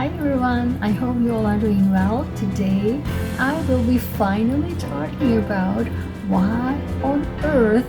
Hi everyone, I hope you all are doing well. Today I will be finally talking about why on earth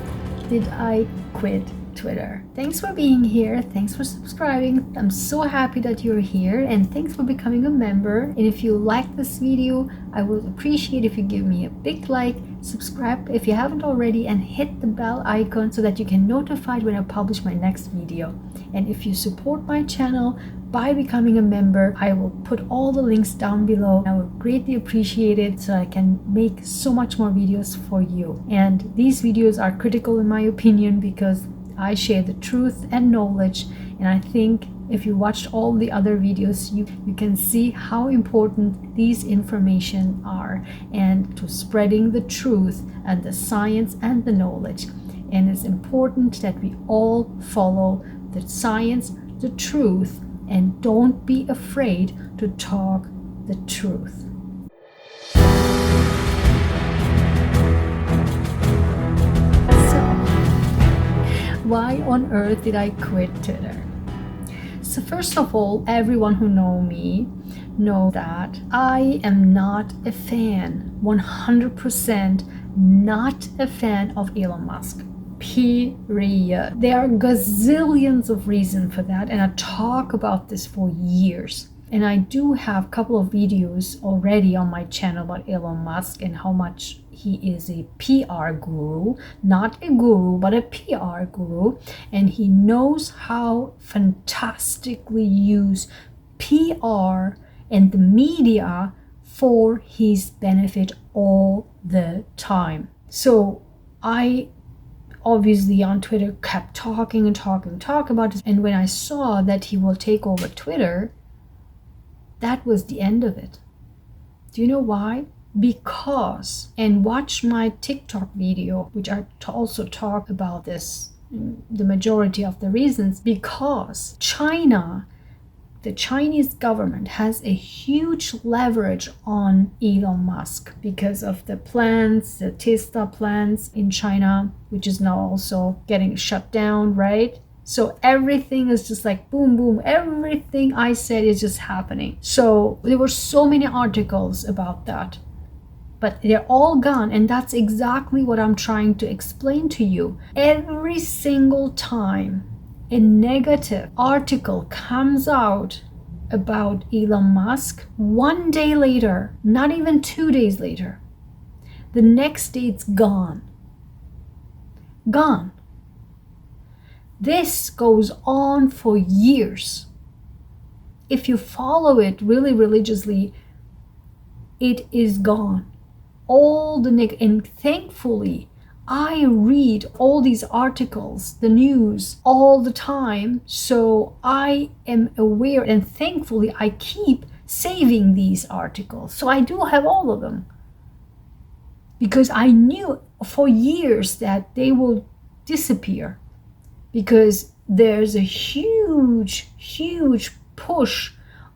did I quit Twitter. Thanks for being here, thanks for subscribing. I'm so happy that you're here and thanks for becoming a member. And if you like this video, I would appreciate if you give me a big like, subscribe if you haven't already, and hit the bell icon so that you get notified when I publish my next video. And if you support my channel by becoming a member, I will put all the links down below. I would greatly appreciate it so I can make so much more videos for you. And these videos are critical in my opinion because I share the truth and knowledge, and I think if you watched all the other videos, you can see how important these information are and to spreading the truth and the science and the knowledge. And it's important that we all follow the science, the truth, and don't be afraid to talk the truth. So, why on earth did I quit Twitter? So first of all, everyone who know me know that I am not a fan, 100% not a fan of Elon Musk. Period. There are gazillions of reasons for that, and I talk about this for years. And I do have a couple of videos already on my channel about Elon Musk and how much he is a PR guru, not a guru, but a PR guru. And he knows how fantastically use PR and the media for his benefit all the time. So I obviously on Twitter kept talking about it. And when I saw that he will take over Twitter, that was the end of it. Do you know why? Because, and watch my TikTok video, which I also talk about this, the majority of the reasons, because China, the Chinese government has a huge leverage on Elon Musk because of the plants, the Tesla plants in China, which is now also getting shut down, right? So everything is just like boom, boom. Everything I said is just happening. So there were so many articles about that, but they're all gone. And that's exactly what I'm trying to explain to you. Every single time a negative article comes out about Elon Musk, one day later, not even 2 days later, the next day it's gone. Gone. This goes on for years. If you follow it really religiously, it is gone. All the and thankfully, I read all these articles, the news, all the time, so I am aware, and thankfully I keep saving these articles. So I do have all of them because I knew for years that they will disappear because there's a huge push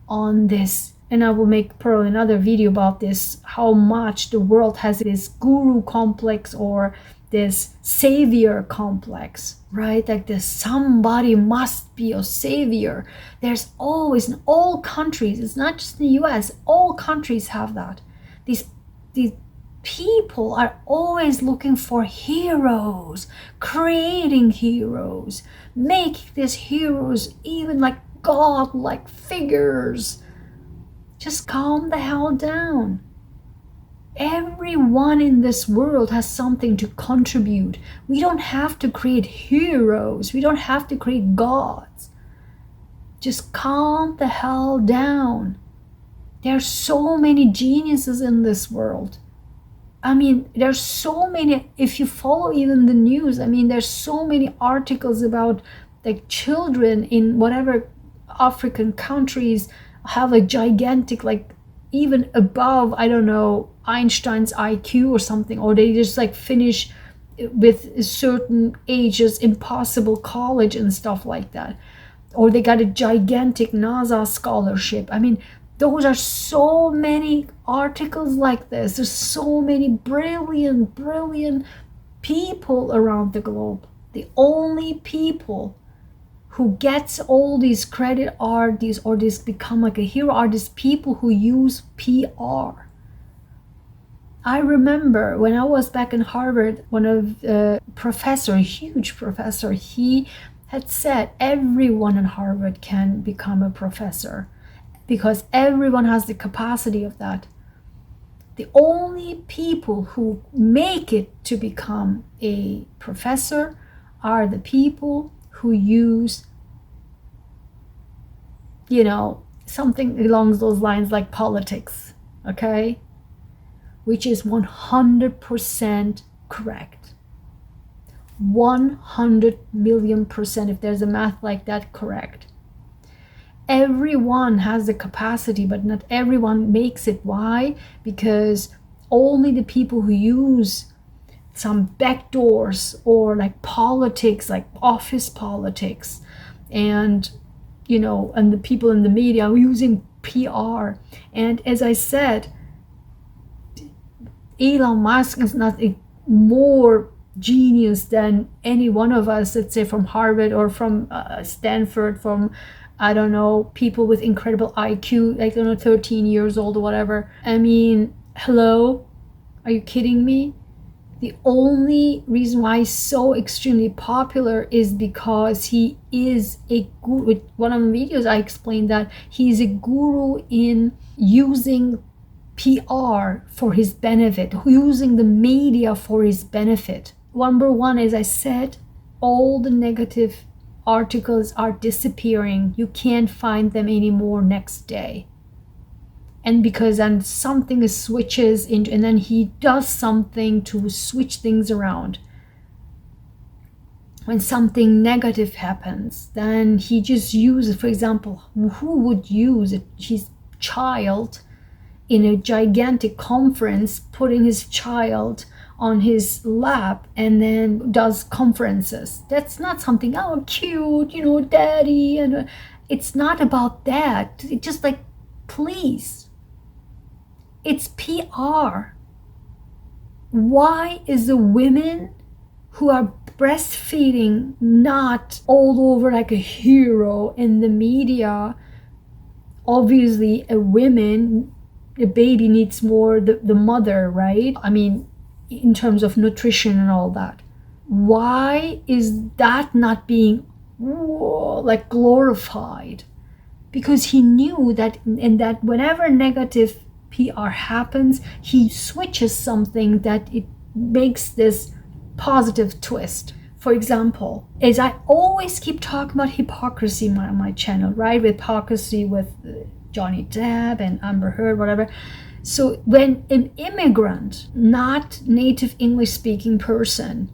on this. And I will make probably another video about this, how much the world has this guru complex or this savior complex, right? Like there's somebody must be a savior. There's always, in all countries, it's not just in the US, all countries have that. These people are always looking for heroes, creating heroes, make these heroes even like god-like figures. Just calm the hell down. Everyone in this world has something to contribute. We don't have to create heroes. We don't have to create gods. Just calm the hell down. There are so many geniuses in this world. I mean, there's so many, if you follow even the news, I mean, there's so many articles about like children in whatever African countries have a gigantic, like even above, I don't know, Einstein's IQ or something, or they just like finish with certain ages impossible college and stuff like that, or they got a gigantic NASA scholarship. I mean, those are so many articles like this. There's so many brilliant people around the globe. The only people who gets all these credit are these, or these become like a hero, are these people who use PR. I remember when I was back in Harvard, one of the professor, a huge professor, he had said everyone in Harvard can become a professor because everyone has the capacity of that. The only people who make it to become a professor are the people who use, something along those lines like politics, okay? Which is 100% correct. 100 million%, if there's a math like that, correct. Everyone has the capacity, but not everyone makes it. Why? Because only the people who use some back doors or like politics, like office politics, and and the people in the media are using PR. And as I said, Elon Musk is not a more genius than any one of us, let's say from Harvard or from Stanford, from I don't know, people with incredible IQ, 13 years old or whatever. I mean, hello? Are you kidding me? The only reason why he's so extremely popular is because he is a guru. With one of the videos, I explained that he's a guru in using PR for his benefit, using the media for his benefit. Number one, as I said, all the negative articles are disappearing. You can't find them anymore next day. And because then something switches into, and then he does something to switch things around. When something negative happens, then he just uses, for example, who would use his child in a gigantic conference, putting his child on his lap and then does conferences? That's not something, oh, cute, daddy. And it's not about that. It's just like, please. It's PR. Why is the women who are breastfeeding not all over like a hero in the media? Obviously, a baby needs more the mother, right? I mean, in terms of nutrition and all that. Why is that not being like glorified? Because he knew that, and that whenever negative PR happens, he switches something that it makes this positive twist. For example, as I always keep talking about hypocrisy on my channel, right? Hypocrisy with Johnny Depp and Amber Heard, whatever. So when an immigrant, not native English speaking person,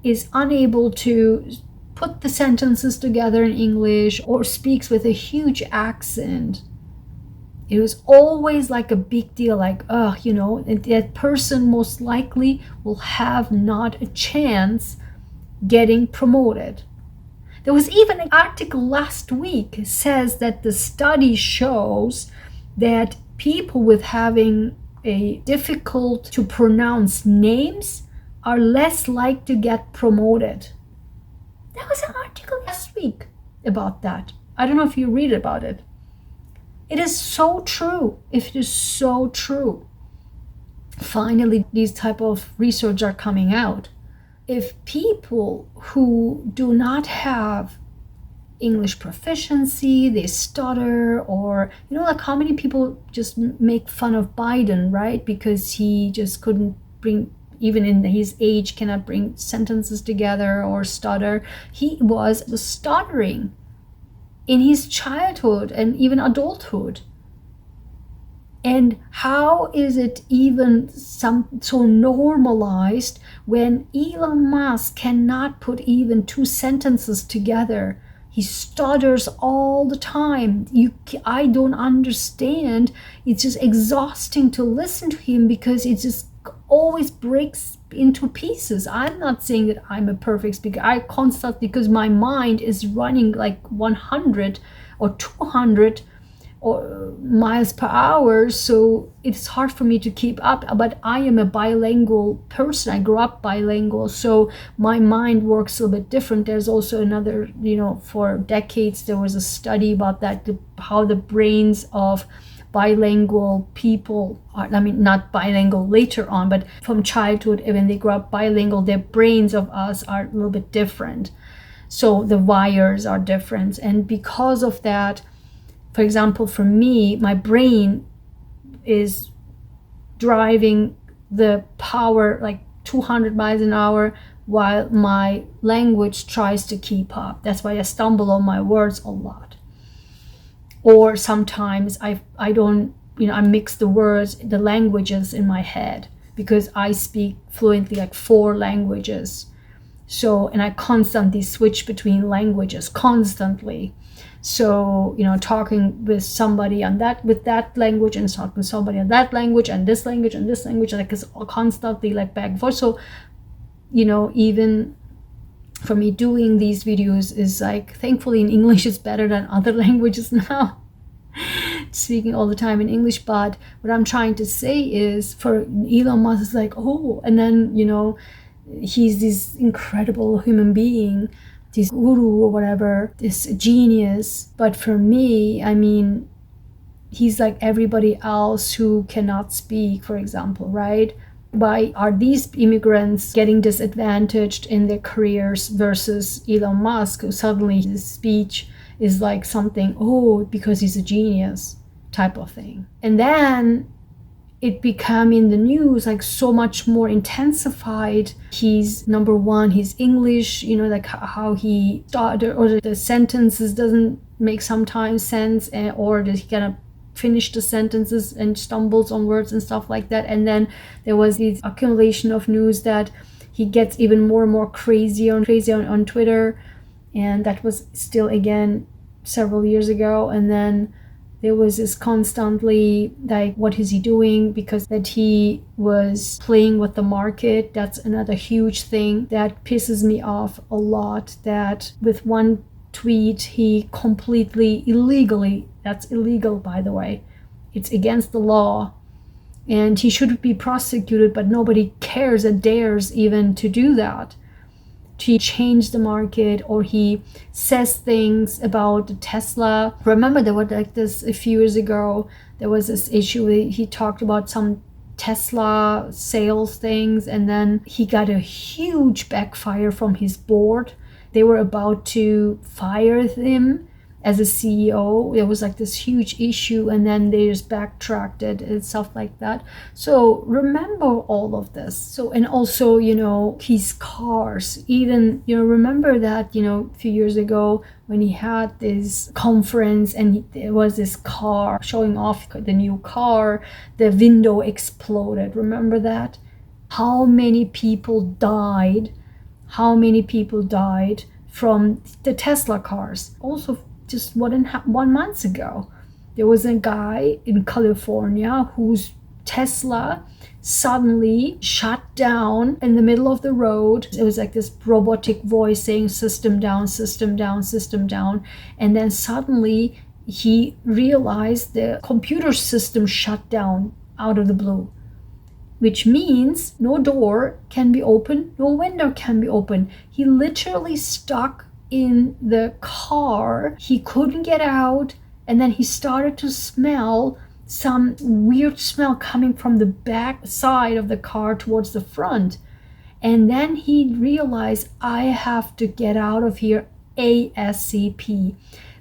is unable to put the sentences together in English or speaks with a huge accent, it was always like a big deal, like, that person most likely will have not a chance getting promoted. There was even an article last week that says that the study shows that people with having a difficult to pronounce names are less likely to get promoted. There was an article last week about that. I don't know if you read about it. It is so true. It is so true. Finally, these type of research are coming out. If people who do not have English proficiency, they stutter, or like how many people just make fun of Biden, right? Because he just couldn't bring, even in his age, cannot bring sentences together or stutter. He was stuttering in his childhood and even adulthood. And how is it even so normalized when Elon Musk cannot put even two sentences together? He stutters all the time. I don't understand. It's just exhausting to listen to him because it just always breaks into pieces. I'm not saying that I'm a perfect speaker. I constantly, because my mind is running like 100 or 200 or miles per hour, so it's hard for me to keep up. But I am a bilingual person. I grew up bilingual, so my mind works a little bit different. There's also another, for decades there was a study about that, how the brains of bilingual people are, not bilingual later on, but from childhood, when they grow up bilingual, their brains of us are a little bit different. So the wires are different. And because of that, for example, for me, my brain is driving the power like 200 miles an hour, while my language tries to keep up. That's why I stumble on my words a lot. Or sometimes I don't, I mix the words, the languages in my head, because I speak fluently like 4 languages. So, and I constantly switch between languages, constantly. So, talking with somebody on that, with that language, and talking with somebody on that language, and this language, and this language, like it's constantly like back and forth. So, even for me, doing these videos is like, thankfully in English is better than other languages now. Speaking all the time in English. But what I'm trying to say is, for Elon Musk is like, oh, and then, he's this incredible human being, this guru or whatever, this genius. But for me, he's like everybody else who cannot speak, for example, right? Why are these immigrants getting disadvantaged in their careers versus Elon Musk, who suddenly his speech is like something, oh, because he's a genius type of thing. And then it became in the news like so much more intensified. He's number one, his English, like how he started, or the sentences doesn't make sometimes sense, or he kind of finish the sentences and stumbles on words and stuff like that. And then there was this accumulation of news that he gets even more and more crazy on Twitter, and that was still again several years ago. And then there was this constantly like, what is he doing? Because that he was playing with the market. That's another huge thing that pisses me off a lot, that with one tweet he completely illegally, that's illegal by the way, it's against the law, and he should be prosecuted, but nobody cares and dares even to do that. He changed the market, or he says things about Tesla. Remember, there was like this a few years ago, there was this issue where he talked about some Tesla sales things, and then he got a huge backfire from his board. They were about to fire him as a CEO. There was like this huge issue, and then they just backtracked it and stuff like that. So remember all of this. So, and also, his cars, even, remember that, a few years ago when he had this conference and there was this car showing off the new car, the window exploded. Remember that? How many people died? How many people died from the Tesla cars? Also, just 1 month ago, there was a guy in California whose Tesla suddenly shut down in the middle of the road. It was like this robotic voice saying system down, system down, system down. And then suddenly he realized the computer system shut down out of the blue, which means no door can be open, no window can be open. He literally stuck in the car. He couldn't get out, and then he started to smell some weird smell coming from the back side of the car towards the front. And then he realized, I have to get out of here ASAP.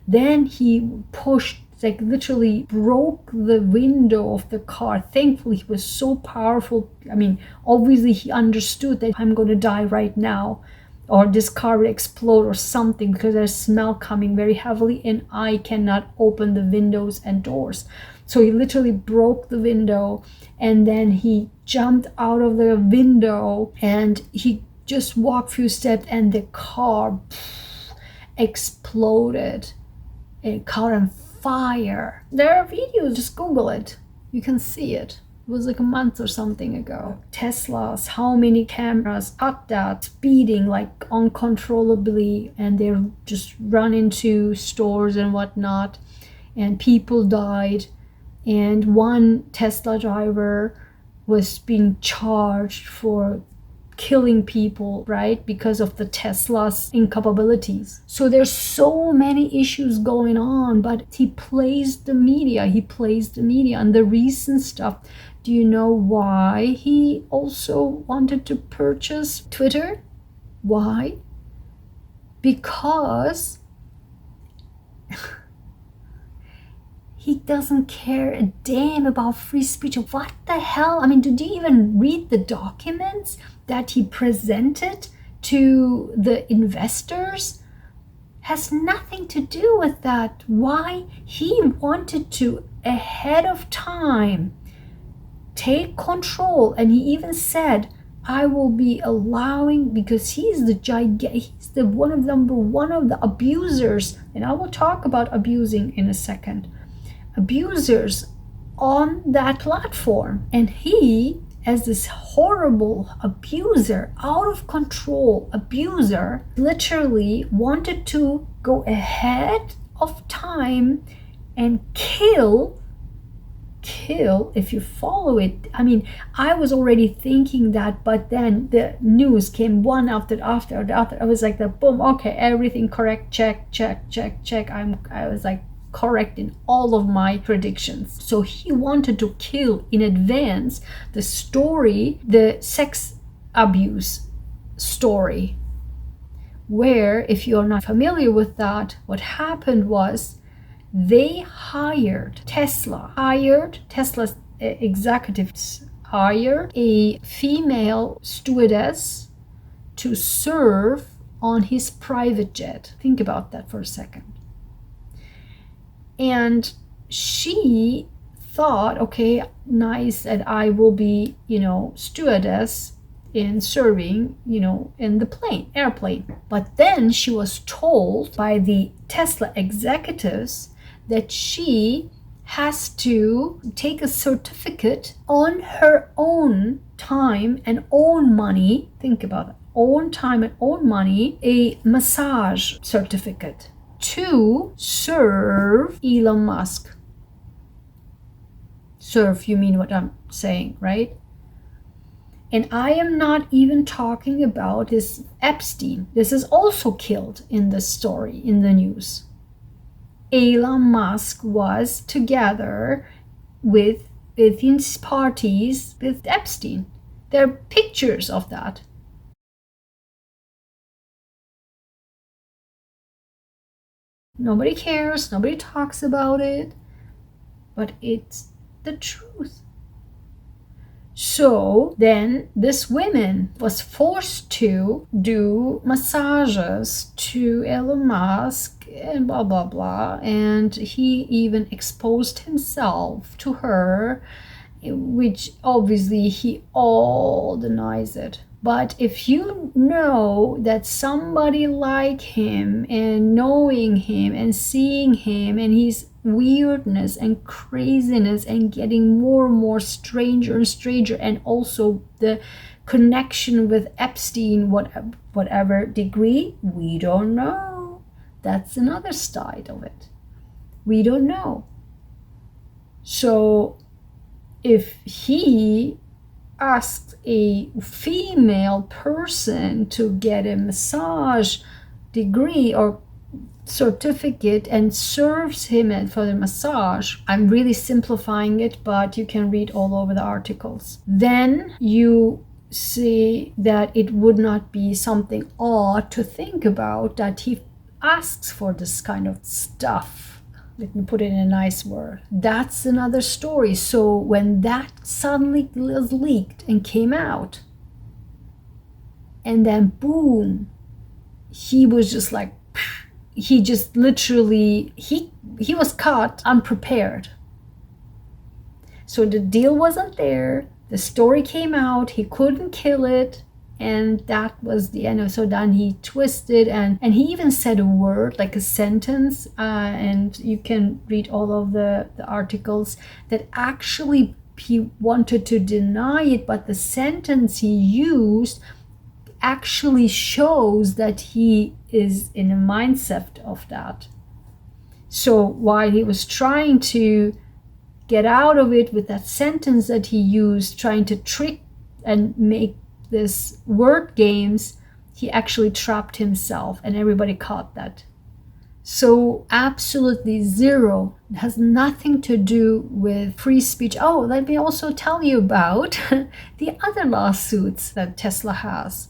Then he pushed, like literally broke the window of the car. Thankfully, he was so powerful. Obviously he understood that I'm going to die right now, or this car will explode or something, because there's smell coming very heavily and I cannot open the windows and doors. So he literally broke the window, and then he jumped out of the window and he just walked a few steps and the car exploded. It caught on fire. There are videos, just Google it. You can see it. It was like a month or something ago. Teslas, how many cameras at that, speeding like uncontrollably, and they just run into stores and whatnot. and people died, and one Tesla driver was being charged for killing people, right, because of the Tesla's incapabilities. So there's so many issues going on, but he plays the media, and the recent stuff. Do you know why he also wanted to purchase Twitter? Why? Because he doesn't care a damn about free speech. What the hell? I mean, did you even read the documents that he presented to the investors? Has nothing to do with that. Why? He wanted to, ahead of time, take control. And he even said, I will be allowing, because he's the one of the abusers, and I will talk about abusing in a second. Abusers on that platform, and he, as this horrible abuser, out of control abuser, literally wanted to go ahead of time and kill, if you follow it. I mean, I was already thinking that, but then the news came one after the other. I was like, boom, okay, everything correct, check. I was like, correct in all of my predictions. So he wanted to kill in advance the story, the sex abuse story, where, if you're not familiar with that, what happened was Tesla's executives hired a female stewardess to serve on his private jet. Think about that for a second. And she thought, okay, nice, that I will be, stewardess in serving, in the airplane. But then she was told by the Tesla executives that she has to take a certificate on her own time and own money. Think about it, own time and own money, a massage certificate, to serve Elon Musk. Serve, you mean what I'm saying, right? And I am not even talking about this Epstein. This is also killed in the story, in the news. Elon Musk was together with these parties with Epstein. There are pictures of that. Nobody cares, nobody talks about it, but it's the truth. So then this woman was forced to do massages to Elon Musk and blah, blah, blah. And he even exposed himself to her, which obviously he all denies it. But if you know that somebody like him, and knowing him and seeing him and his weirdness and craziness and getting more and more stranger and stranger, and also the connection with Epstein, whatever degree, we don't know. That's another side of it. We don't know. So if he asked a female person to get a massage degree or certificate and serves him for the massage, I'm really simplifying it, but you can read all over the articles, then you see that it would not be something odd to think about that he asks for this kind of stuff. Let me put it in a nice word. That's another story. So when that suddenly was leaked and came out, and then boom, he was just like, he just literally, he was caught unprepared. So the deal wasn't there. The story came out. He couldn't kill it. And that was the end. So then he twisted and he even said a word, like a sentence, and you can read all of the articles, that actually he wanted to deny it, but the sentence he used actually shows that he is in a mindset of that. So while he was trying to get out of it with that sentence that he used, trying to trick and make this word games, he actually trapped himself, and everybody caught that. So absolutely zero. It has nothing to do with free speech. Oh, let me also tell you about the other lawsuits that Tesla has.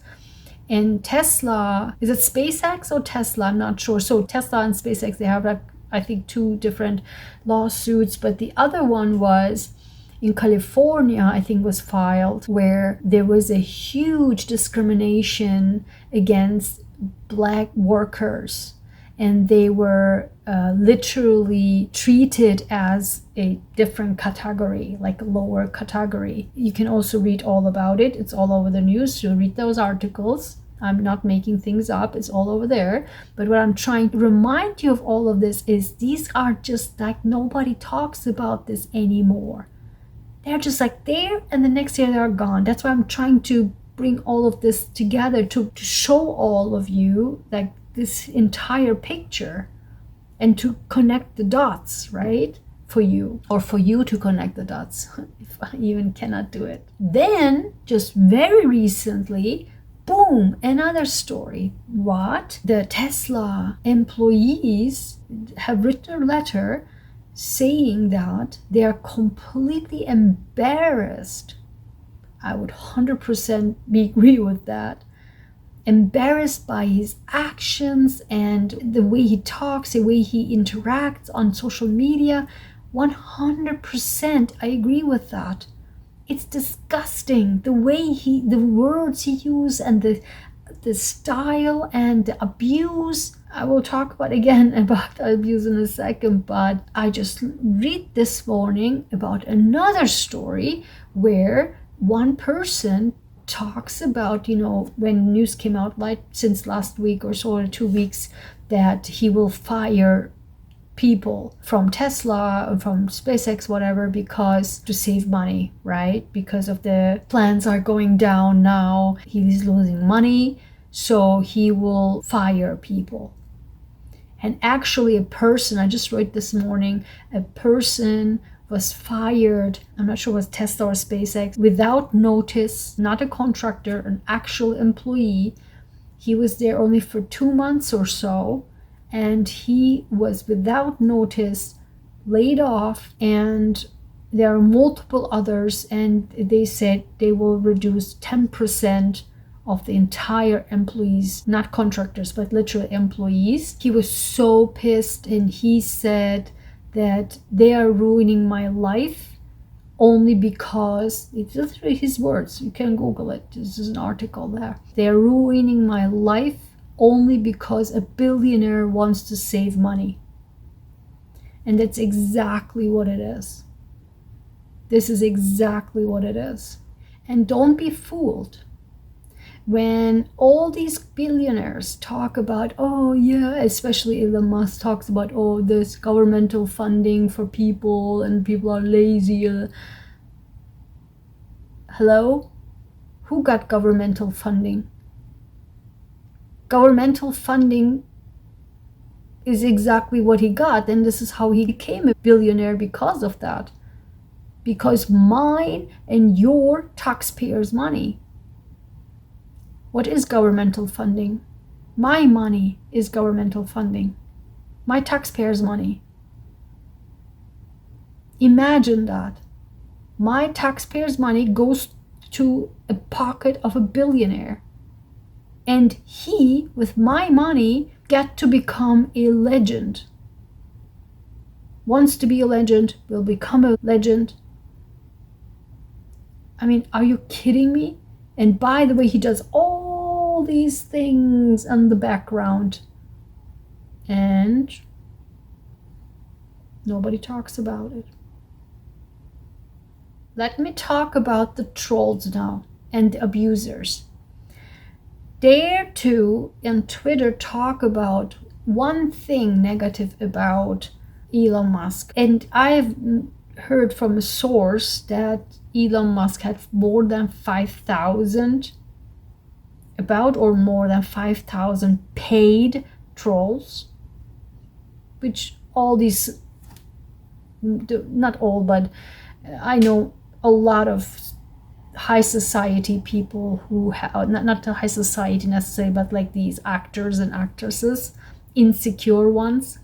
And Tesla, is it SpaceX or Tesla? I'm not sure. So Tesla and SpaceX, they have like, I think, two different lawsuits, but the other one was in California, I think, was filed, where there was a huge discrimination against Black workers, and they were literally treated as a different category, like a lower category. You can also read all about it. It's all over the news. So read those articles. I'm not making things up. It's all over there. But what I'm trying to remind you of all of this is these are just like, nobody talks about this anymore. They're just like there, and the next year they're gone. That's why I'm trying to bring all of this together to show all of you like this entire picture and to connect the dots, right? For you, or for you to connect the dots, if I even cannot do it. Then, just very recently, boom, another story. What? The Tesla employees have written a letter saying that they are completely embarrassed. I would 100% agree with that. Embarrassed by his actions and the way he talks, the way he interacts on social media. 100% I agree with that. It's disgusting the way the words he uses, and the style and the abuse. I will talk about abuse in a second, but I just read this morning about another story where one person talks about, when news came out like since last week or so, or 2 weeks, that he will fire people from Tesla, from SpaceX, whatever, because to save money, right? Because of the plans are going down now. He's losing money, so he will fire people. And actually a person, I just read this morning, a person was fired, I'm not sure it was Tesla or SpaceX, without notice, not a contractor, an actual employee. He was there only for 2 months or so, and he was without notice laid off, and there are multiple others, and they said they will reduce 10% of the entire employees, not contractors, but literally employees. He was so pissed, and he said that they are ruining my life only because, it's literally his words, you can Google it, this is an article there. They are ruining my life only because a billionaire wants to save money. And that's exactly what it is. This is exactly what it is. And don't be fooled. When all these billionaires talk about, oh yeah, especially Elon Musk talks about, oh, there's governmental funding for people and people are lazy. Hello? Who got governmental funding? Governmental funding is exactly what he got, and this is how he became a billionaire because of that. Because mine and your taxpayers' money. What is governmental funding? My money is governmental funding. My taxpayers' money. Imagine that. My taxpayers' money goes to a pocket of a billionaire. And he, with my money, get to become a legend. Wants to be a legend, will become a legend. I mean, are you kidding me? And by the way, he does all these things in the background. And nobody talks about it. Let me talk about the trolls now and the abusers. Dare to, on Twitter, talk about one thing negative about Elon Musk. And I've heard from a source that Elon Musk had more than 5,000 paid trolls, which all these, not all, but I know a lot of high society people who have, not the high society necessarily, but like these actors and actresses, insecure ones,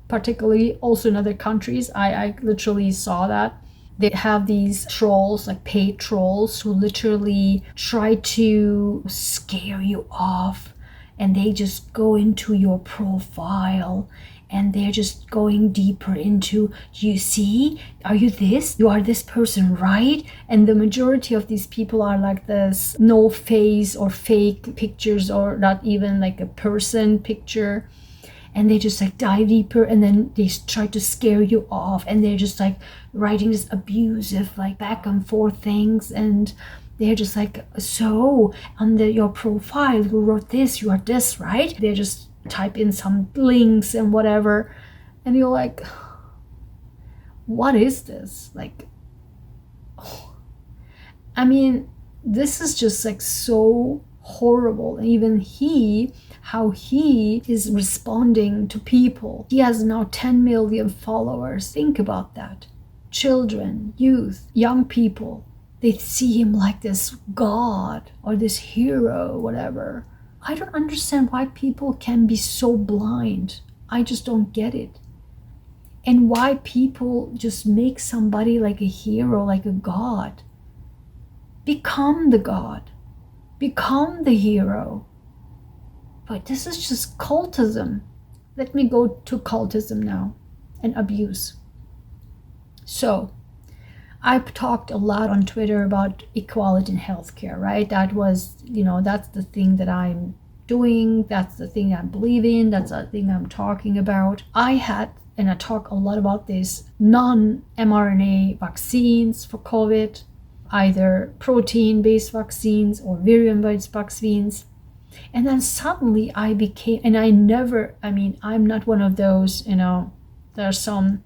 particularly also in other countries. I literally saw that. They have these trolls, like paid trolls, who literally try to scare you off, and they just go into your profile and they're just going deeper into, you see, are you this? You are this person, right? And the majority of these people are like this no face or fake pictures, or not even like a person picture. And they just like dive deeper, and then they try to scare you off, and they're just like writing this abusive like back and forth things, and they're just like, so under your profile you wrote this, you are this, right? They just type in some links and whatever, and you're like, what is this? Like, oh. I mean, this is just like so horrible. And even how he is responding to people. He has now 10 million followers. Think about that. Children, youth, young people, they see him like this god or this hero, whatever. I don't understand why people can be so blind. I just don't get it. And why people just make somebody like a hero, like a god. Become the god. Become the hero. But this is just cultism. Let me go to cultism now and abuse. So, I've talked a lot on Twitter about equality in healthcare, right? That was, that's the thing that I'm doing. That's the thing I believe in. That's the thing I'm talking about. I talk a lot about this non-mRNA vaccines for COVID, either protein-based vaccines or virion-based vaccines. And then suddenly I'm not one of those, there are some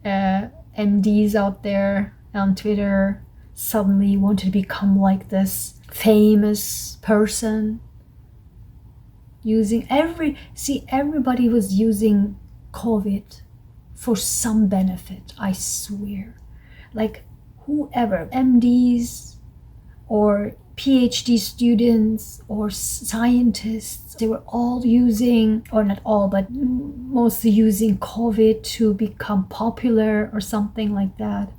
MDs out there on Twitter suddenly wanted to become like this famous person using everybody was using COVID for some benefit, I swear. Like whoever, MDs or PhD students or scientists, they were all using, or not all, but mostly using COVID to become popular or something like that.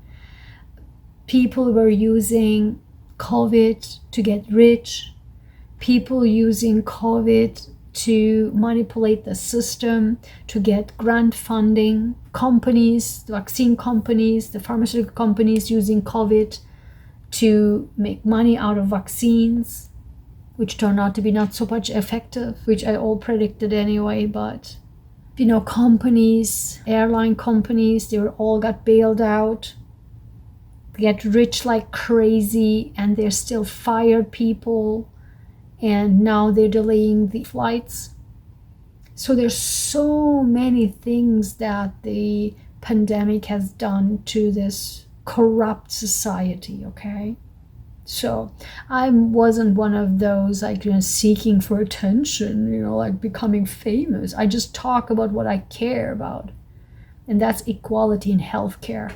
People were using COVID to get rich. People using COVID to manipulate the system, to get grant funding. Companies, the vaccine companies, the pharmaceutical companies using COVID to make money out of vaccines, which turned out to be not so much effective, which I all predicted anyway. But companies, airline companies, they all got bailed out, get rich like crazy, and they're still fired people, and now they're delaying the flights. So there's so many things that the pandemic has done to this corrupt society, okay? So I wasn't one of those seeking for attention, like becoming famous. I just talk about what I care about, and that's equality in healthcare.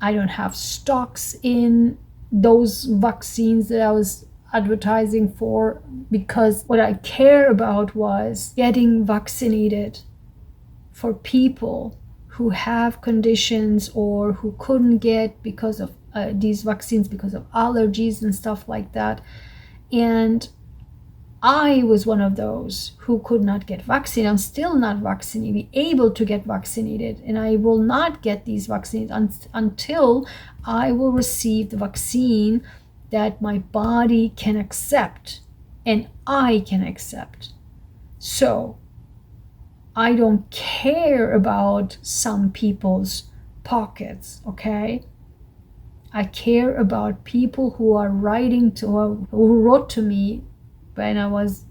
I don't have stocks in those vaccines that I was advertising for, because what I care about was getting vaccinated for people who have conditions or who couldn't get because of these vaccines because of allergies and stuff like that. And I was one of those who could not get vaccinated. I'm still not vaccinated, able to get vaccinated, and I will not get these vaccines until I will receive the vaccine that my body can accept and I can accept. So I don't care about some people's pockets, okay? I care about people who are who wrote to me when I was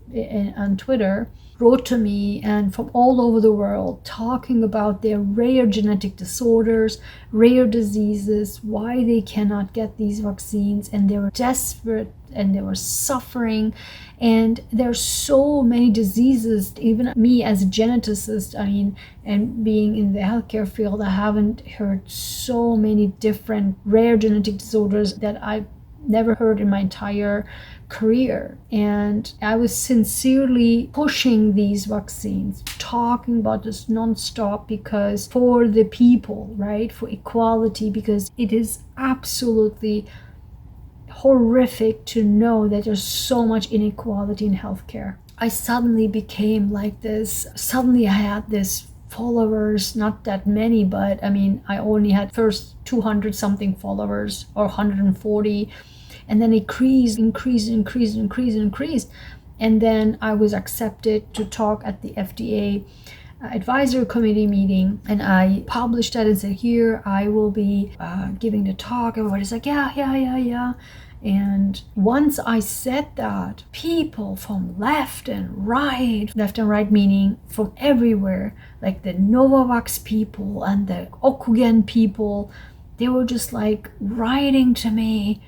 on Twitter, wrote to me and from all over the world talking about their rare genetic disorders, rare diseases, why they cannot get these vaccines, and they're desperate and they were suffering. And there's so many diseases, even me as a geneticist, I mean, and being in the healthcare field, I haven't heard so many different rare genetic disorders that I've never heard in my entire career. And I was sincerely pushing these vaccines, talking about this nonstop, because for the people, right, for equality, because it is absolutely horrific to know that there's so much inequality in healthcare. I suddenly became like this. Suddenly I had this followers, not that many, but I mean, I only had first 200 something followers or 140, and then it increased. And then I was accepted to talk at the FDA advisory committee meeting, and I published that and said, here I will be giving the talk. Everybody's like, yeah. And once I said that, people from left and right meaning from everywhere, like the Novavax people and the Okugen people, they were just like writing to me,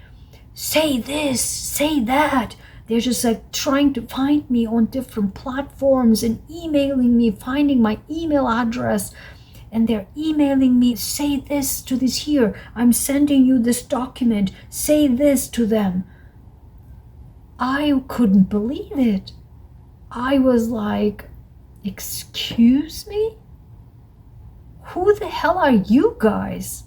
say this, say that. They're just like trying to find me on different platforms and emailing me, finding my email address. And they're emailing me, say this to this here. I'm sending you this document. Say this to them. I couldn't believe it. I was like, excuse me? Who the hell are you guys?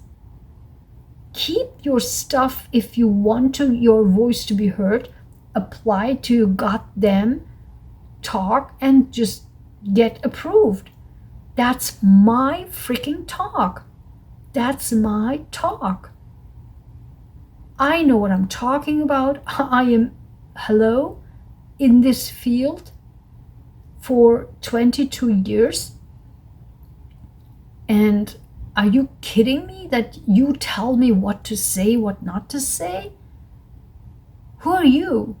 Keep your stuff if you want your voice to be heard. Apply to goddamn talk and just get approved. That's my freaking talk. That's my talk. I know what I'm talking about. I am, in this field for 22 years. And are you kidding me that you tell me what to say, what not to say? Who are you?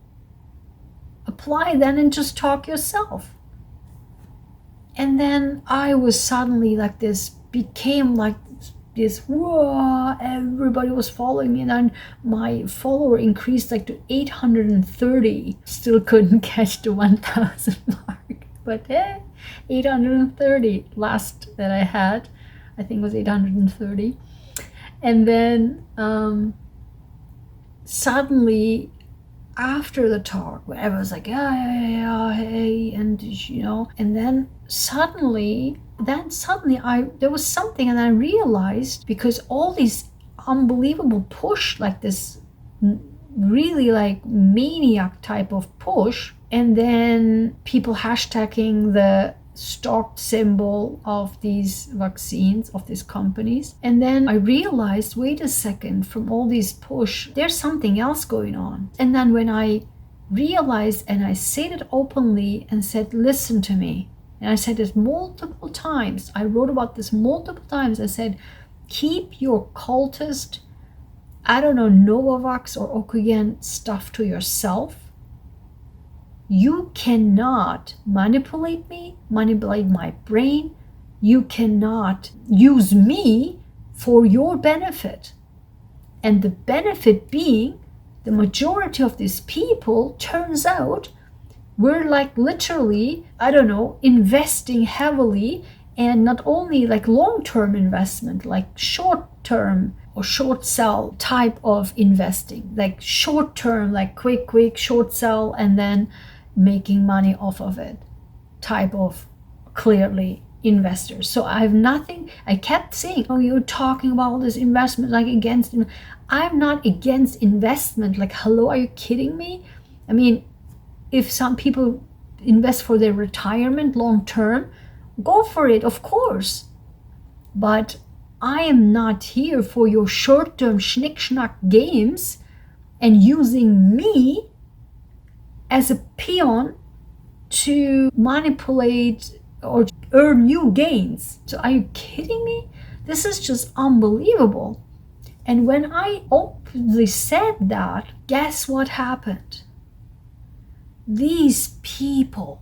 Apply then and just talk yourself. And then I was suddenly like this, became like this, whoa, everybody was following me, and then my follower increased like to 830. Still couldn't catch the 1,000 mark, but 830 last that I had, I think was 830. And then suddenly after the talk, where everyone's like, yeah, hey, and and then suddenly there was something, and I realized, because all these unbelievable push, like this really like maniac type of push, and then people hashtagging the stock symbol of these vaccines, of these companies. And then I realized, wait a second, from all these push, there's something else going on. And then when I realized, and I said it openly and said, listen to me, and I said this multiple times, I wrote about this multiple times, I said, keep your cultist, Novavax or Okugen stuff to yourself. You cannot manipulate me, manipulate my brain. You cannot use me for your benefit. And the benefit being, the majority of these people, turns out, we're like literally, investing heavily, and not only like long-term investment, like short-term or short sell type of investing, like short-term, like quick short sell, and then making money off of it type of clearly investors. So I kept saying, you're talking about all this investment, like against, I'm not against investment. Like, hello, are you kidding me? I mean, if some people invest for their retirement long term, go for it, of course. But I am not here for your short-term schnick-schnack games and using me as a peon to manipulate or earn new gains. So are you kidding me? This is just unbelievable. And when I openly said that, guess what happened? These people,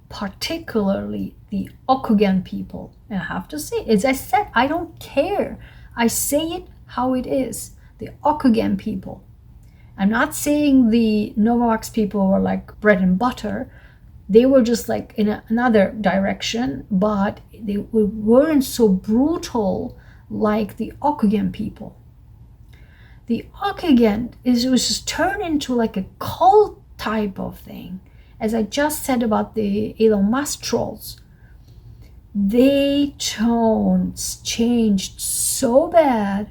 particularly the Okugen people, and I have to say, as I said, I don't care. I say it how it is. The Okugen people, I'm not saying the Novavax people were like bread and butter. They were just like in another direction, but they weren't so brutal like the Ayguen people. The Ayguen was just turned into like a cult type of thing. As I just said about the Elon Musk trolls, their tones changed so bad.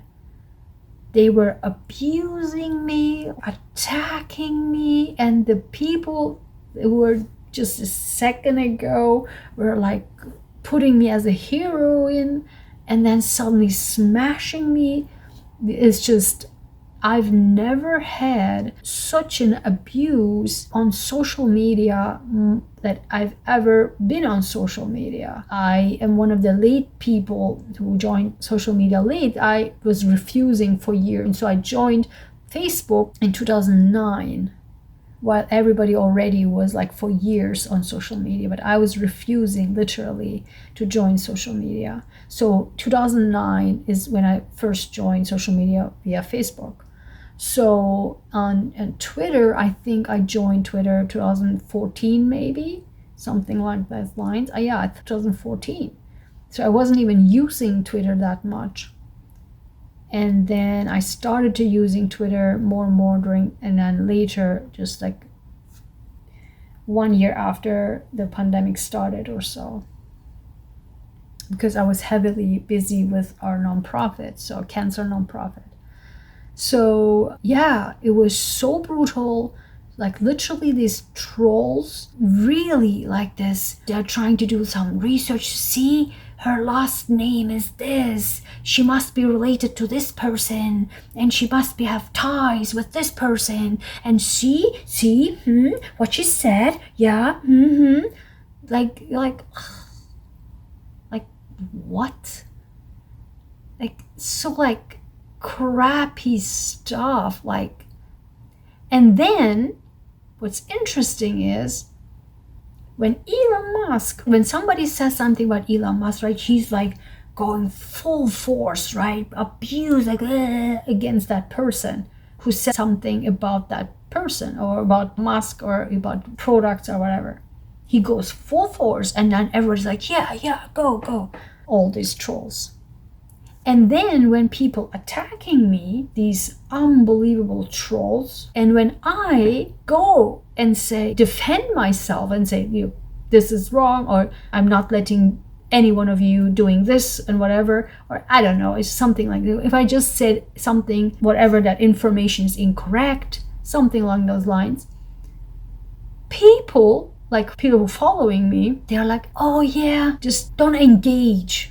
They were abusing me, attacking me, and the people who were just a second ago were like putting me as a heroine and then suddenly smashing me. It's just, I've never had such an abuse on social media that I've ever been on social media. I am one of the late people who joined social media late. I was refusing for years. And so I joined Facebook in 2009, while everybody already was like for years on social media. But I was refusing literally to join social media. So 2009 is when I first joined social media via Facebook. So on Twitter, I think I joined Twitter 2014, maybe something like those lines. Yeah, 2014. So I wasn't even using Twitter that much. And then I started to using Twitter more and more and then later, just like 1 year after the pandemic started or so, because I was heavily busy with our nonprofit, so cancer nonprofit. So yeah, it was so brutal. Like literally these trolls really like this. They're trying to do some research. See, her last name is this. She must be related to this person, and she must have ties with this person. And see, what she said. Yeah, like what? Like so like crappy stuff. Like, and then what's interesting is when somebody says something about Elon Musk, right, he's like going full force, right, abuse like against that person who said something about that person or about Musk or about products or whatever. He goes full force, and then everyone's like, yeah, go, all these trolls. And then when people attacking me, these unbelievable trolls, and when I go and say, defend myself and say, this is wrong, or I'm not letting any one of you doing this and whatever, or I don't know, it's something like that. If I just said something, whatever, that information is incorrect, something along those lines, people who following me, they're like, oh yeah, just don't engage.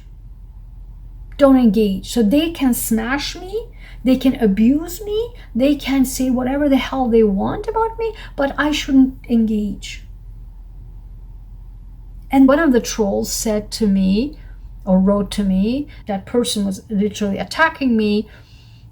So they can smash me, they can abuse me, they can say whatever the hell they want about me, but I shouldn't engage. And one of the trolls said to me, or wrote to me, that person was literally attacking me,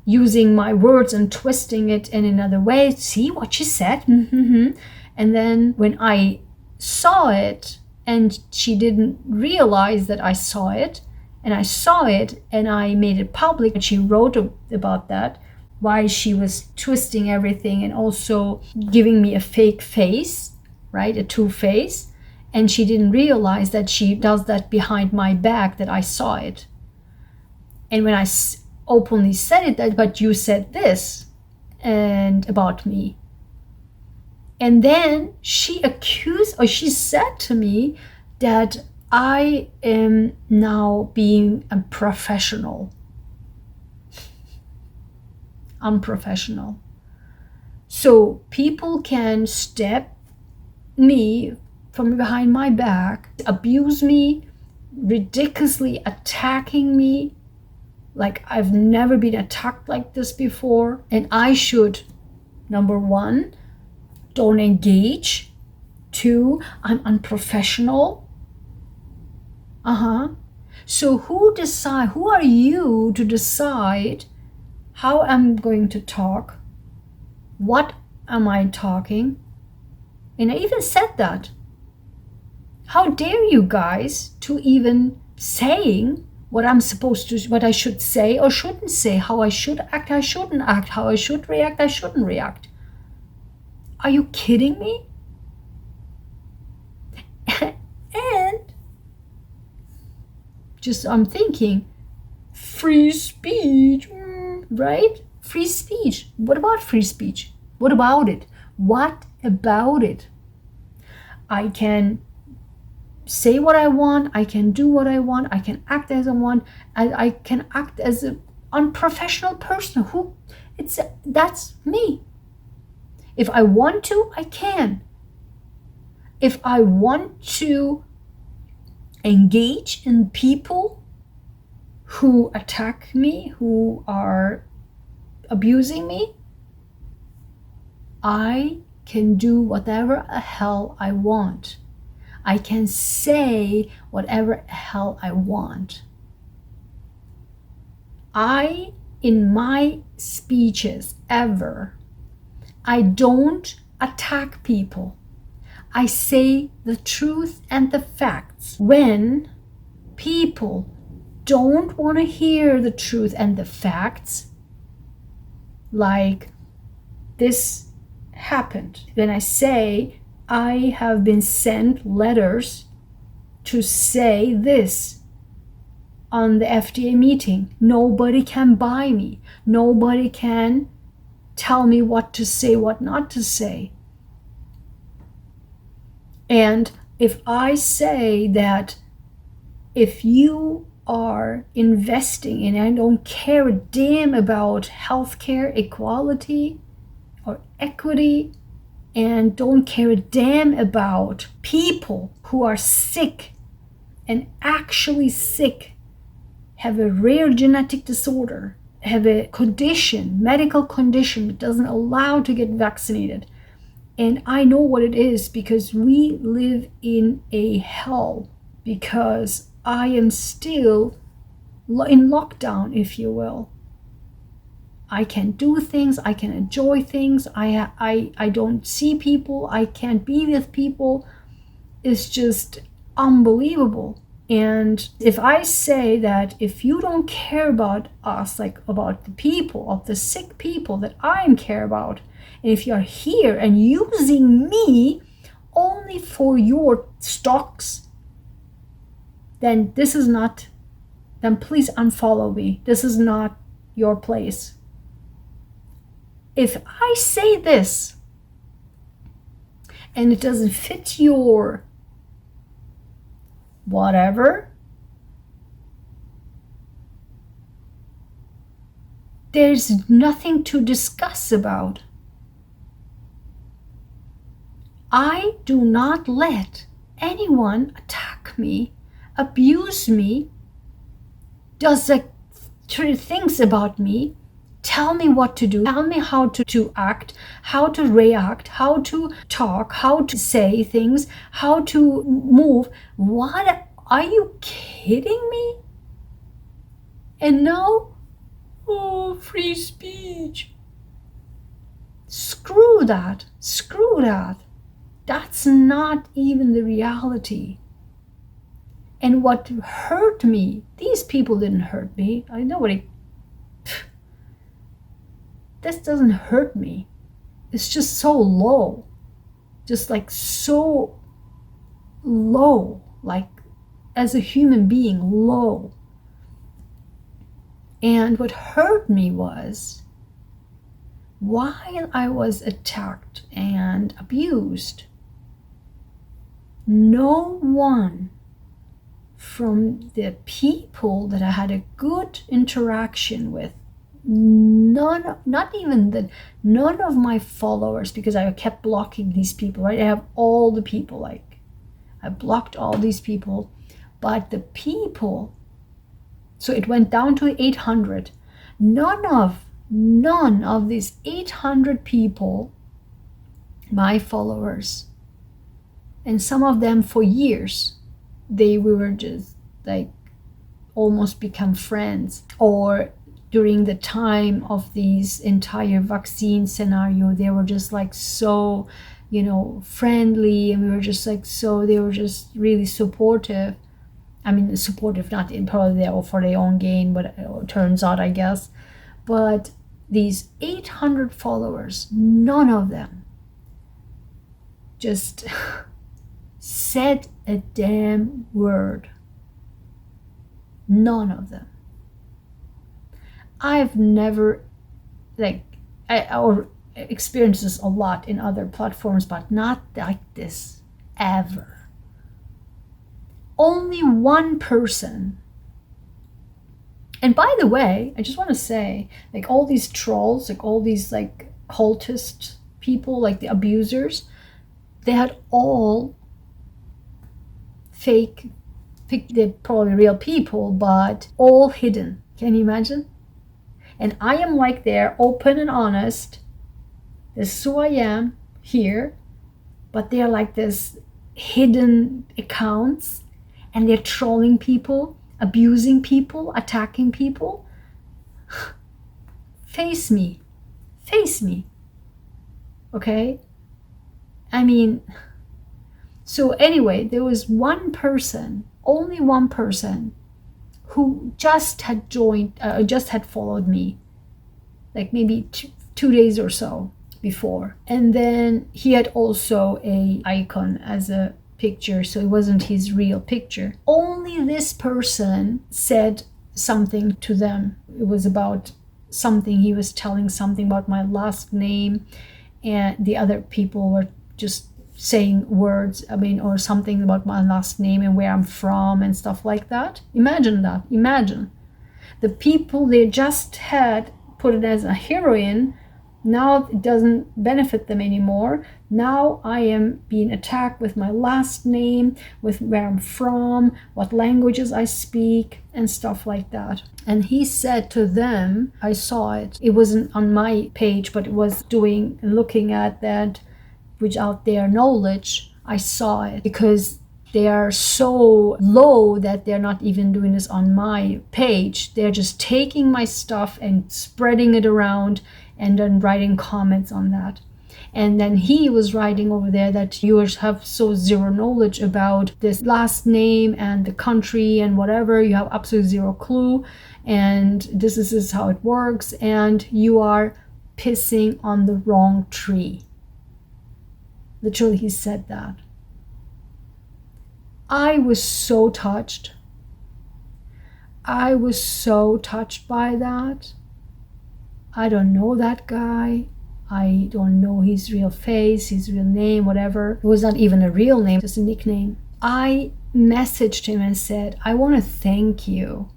using my words and twisting it in another way. See what she said? And then when I saw it, and she didn't realize that I saw it, and I saw it and I made it public, and she wrote about that, why she was twisting everything and also giving me a fake face, right, a two face, and she didn't realize that she does that behind my back, that I saw it. And when I openly said it, that, but you said this and about me. And then she said to me that I am now being unprofessional. So people can stab me from behind my back, abuse me, ridiculously attacking me, like I've never been attacked like this before. And I should, number one, don't engage. Two, I'm unprofessional. So who are you to decide how I'm going to talk? What am I talking? And I even said that. How dare you guys to even saying what I'm supposed to, what I should say or shouldn't say, how I should act, I shouldn't act, how I should react, I shouldn't react. Are you kidding me? And just I'm thinking, free speech, right? Free speech. What about free speech? What about it? What about it? I can say what I want, I can do what I want, I can act as I want, I can act as an unprofessional person. That's me. If I want to, I can. If I want to engage in people who attack me, who are abusing me, I can do whatever the hell I want. I can say whatever the hell I want. In my speeches ever, I don't attack people. I say the truth and the facts. When people don't want to hear the truth and the facts, like this happened, when I say I have been sent letters to say this on the FDA meeting, nobody can buy me, nobody can tell me what to say, what not to say. And if I say that if you are investing in, I don't care a damn about healthcare equality or equity, and don't care a damn about people who are sick and actually sick, have a rare genetic disorder, have a condition, medical condition that doesn't allow to get vaccinated. And I know what it is because we live in a hell, because I am still in lockdown, if you will. I can do things, I can enjoy things, I don't see people, I can't be with people. It's just unbelievable. And if I say that if you don't care about us, like about the people, of the sick people that I care about, and if you're here and using me only for your stocks, then then please unfollow me. This is not your place. If I say this and it doesn't fit your whatever, there's nothing to discuss about. I do not let anyone attack me, abuse me, does things about me, tell me what to do, tell me how to act, how to react, how to talk, how to say things, how to move. What? Are you kidding me? And now, free speech. Screw that. Screw that. That's not even the reality. And what hurt me, these people didn't hurt me. This doesn't hurt me. It's just so low. Just like so low. Like as a human being, low. And what hurt me was, while I was attacked and abused, no one from the people that I had a good interaction with, none of my followers, because I kept blocking these people, right? I have all the people, like I blocked all these people, but the people, so it went down to 800. None of these 800 people, my followers, and some of them for years, we were just like almost become friends. Or during the time of these entire vaccine scenario, they were just like so, friendly, and we were just like so, they were just really supportive. I mean, supportive, not in probably there for their own gain, but it turns out, I guess. But these 800 followers, none of them just said a damn word. None of them. I've never, or experienced this a lot in other platforms, but not like this ever. Only one person. And by the way, I just want to say, like all these trolls, like all these like cultist people, like the abusers, they had all fake, they're probably real people, but all hidden. Can you imagine? And I am like there, open and honest. This is who I am here. But they're like this hidden accounts, and they're trolling people, abusing people, attacking people. Face me. Face me. Okay? I mean, so anyway, there was one person, only one person, who just had joined, just had followed me, like maybe 2 days or so before. And then he had also a icon as a picture, so it wasn't his real picture. Only this person said something to them. It was about something, he was telling something about my last name, and the other people were just saying words, or something about my last name and where I'm from and stuff like that. Imagine that. Imagine. The people they just had put it as a heroine, now it doesn't benefit them anymore. Now I am being attacked with my last name, with where I'm from, what languages I speak, and stuff like that. And he said to them, I saw it. It wasn't on my page, but it was looking at that without their knowledge. I saw it because they are so low that they're not even doing this on my page. They're just taking my stuff and spreading it around and then writing comments on that. And then he was writing over there that you have so zero knowledge about this last name and the country and whatever. You have absolutely zero clue. And this is how it works. And you are pissing on the wrong tree. Literally, he said that. I was so touched. I was so touched by that. I don't know that guy. I don't know his real face, his real name, whatever. It was not even a real name, just a nickname. I messaged him and said, I want to thank you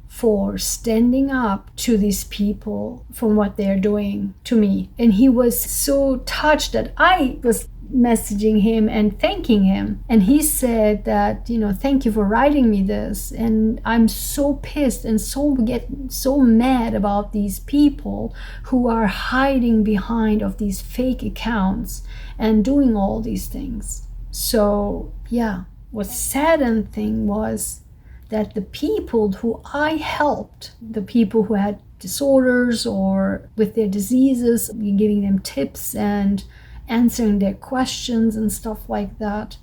for standing up to these people from what they're doing to me. And he was so touched that I was messaging him and thanking him. And he said that, thank you for writing me this. And I'm so pissed and get so mad about these people who are hiding behind of these fake accounts and doing all these things. So yeah, what saddened thing was that the people who I helped, the people who had disorders or with their diseases, giving them tips and answering their questions and stuff like that.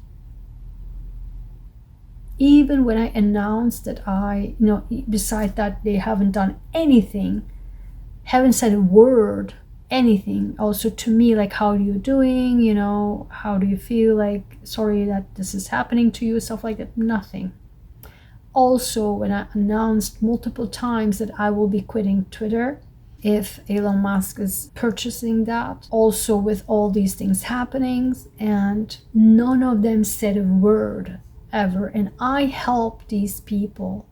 Even when I announced that besides that they haven't done anything, haven't said a word, anything. Also to me, like, how are you doing? How do you feel? Like, sorry that this is happening to you, stuff like that. Nothing. Also, when I announced multiple times that I will be quitting Twitter if Elon Musk is purchasing that, also with all these things happening, and none of them said a word ever. And I helped these people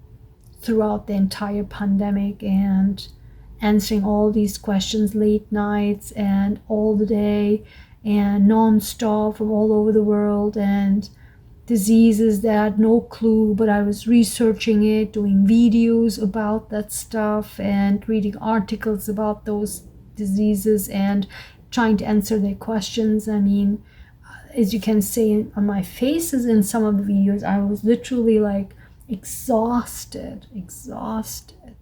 throughout the entire pandemic and answering all these questions late nights and all the day and non-stop from all over the world, and diseases that I had no clue, but I was researching it, doing videos about that stuff and reading articles about those diseases and trying to answer their questions. I mean, as you can see on my faces in some of the videos, I was literally like exhausted.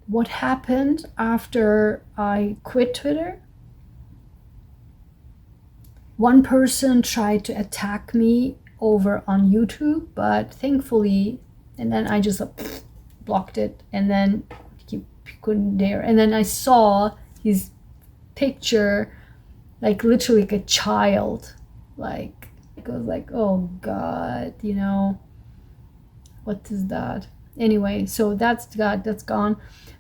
What happened after I quit Twitter? One person tried to attack me over on YouTube, but thankfully and then I just blocked it, and then he couldn't dare. And then I saw his picture, like literally like a child, like it was like, oh God, you know, what is that? Anyway, so that's gone.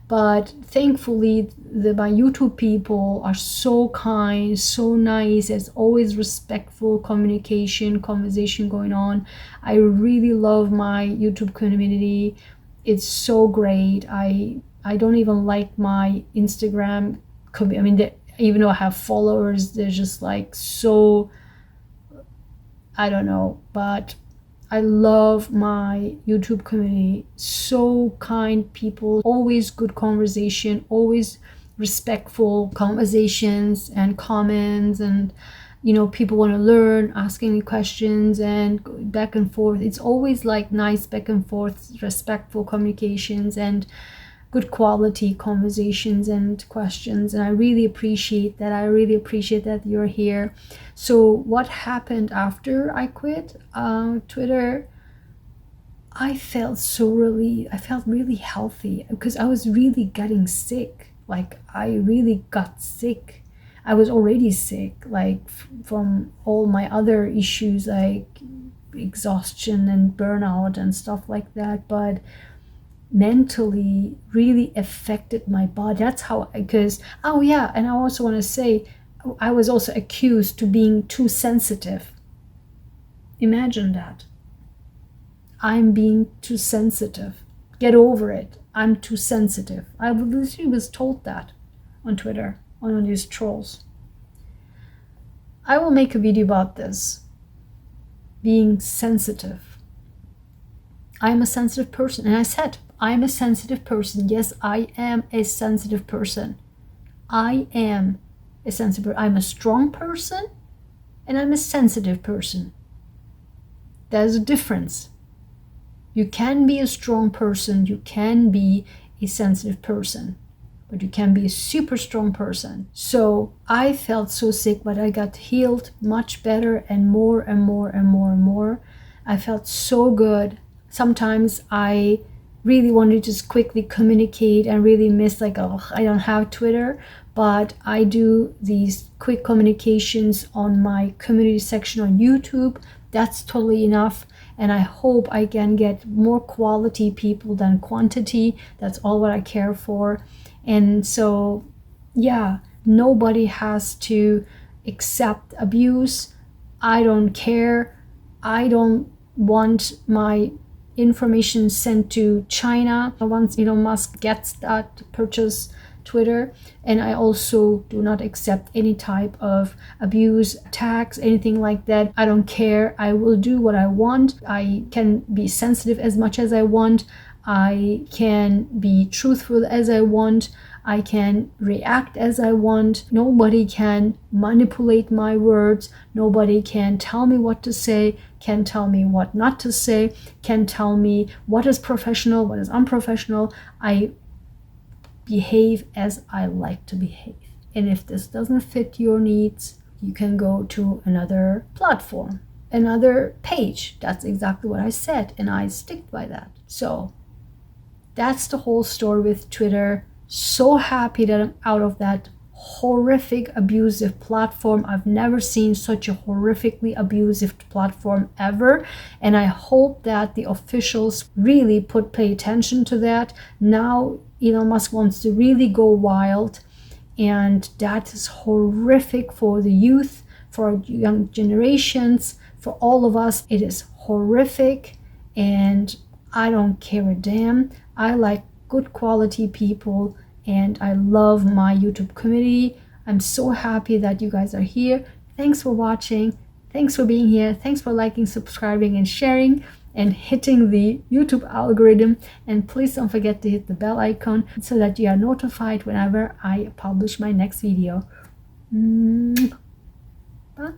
But thankfully, my YouTube people are so kind, so nice. There's always respectful conversation going on. I really love my YouTube community. It's so great. I don't even like my Instagram. I mean, even though I have followers, they're just like so, I don't know, but I love my YouTube community. So kind people, always good conversation, always respectful conversations and comments, and you know, people want to learn, asking me questions and back and forth. It's always like nice back and forth, respectful communications and good quality conversations and questions, and I really appreciate that. I really appreciate that you're here. So what happened after I quit Twitter? I felt really healthy, because I was really getting sick. Like I really got sick. I was already sick, like from all my other issues, like exhaustion and burnout and stuff like that, but mentally really affected my body. That's how, because oh yeah, and I also want to say, I was also accused to being too sensitive. Imagine that. I'm being too sensitive. Get over it. I'm too sensitive. I literally was told that on Twitter, on these trolls. I will make a video about this, being sensitive. I'm a sensitive person, and I said I'm a sensitive person. Yes, I am a sensitive person. I am a sensitive person. I'm a strong person, and I'm a sensitive person. There's a difference. You can be a strong person, you can be a sensitive person, but you can be a super strong person. So I felt so sick, but I got healed much better, and more and more and more and more. I felt so good. Sometimes I really want to just quickly communicate and really miss, like, oh, I don't have Twitter, but I do these quick communications on my community section on YouTube. That's totally enough, and I hope I can get more quality people than quantity. That's all what I care for. And so yeah, nobody has to accept abuse. I don't care. I don't want my information sent to China once Elon Musk gets that purchase Twitter. And I also do not accept any type of abuse, attacks, anything like that. I don't care. I will do what I want. I can be sensitive as much as I want. I can be truthful as I want. I can react as I want. Nobody can manipulate my words. Nobody can tell me what to say, can tell me what not to say, can tell me what is professional, what is unprofessional. I behave as I like to behave. And if this doesn't fit your needs, you can go to another platform, another page. That's exactly what I said, and I stick by that. So that's the whole story with Twitter. So happy that I'm out of that horrific, abusive platform. I've never seen such a horrifically abusive platform ever, and I hope that the officials really pay attention to that. Now Elon Musk wants to really go wild, and that is horrific for the youth, for our young generations, for all of us. It is horrific, and I don't care a damn. I like good quality people, and I love my YouTube community. I'm so happy that you guys are here. Thanks for watching. Thanks for being here. Thanks for liking, subscribing, and sharing, and hitting the YouTube algorithm. And please don't forget to hit the bell icon so that you are notified whenever I publish my next video. Bye.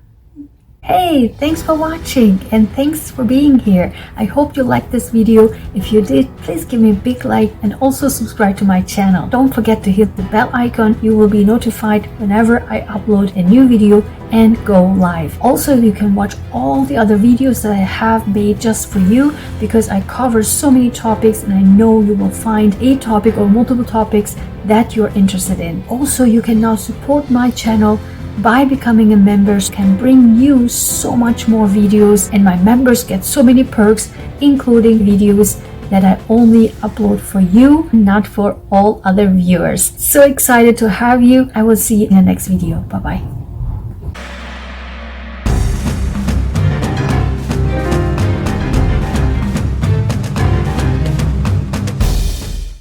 Hey, thanks for watching and thanks for being here. I hope you liked this video. If you did, please give me a big like and also subscribe to my channel. Don't forget to hit the bell icon. You will be notified whenever I upload a new video and go live. Also, you can watch all the other videos that I have made just for you, because I cover so many topics and I know you will find a topic or multiple topics that you're interested in. Also, you can now support my channel by becoming a member. Can bring you so much more videos, and my members get so many perks, including videos that I only upload for you, not for all other viewers. So excited to have you. I will see you in the next video. Bye bye.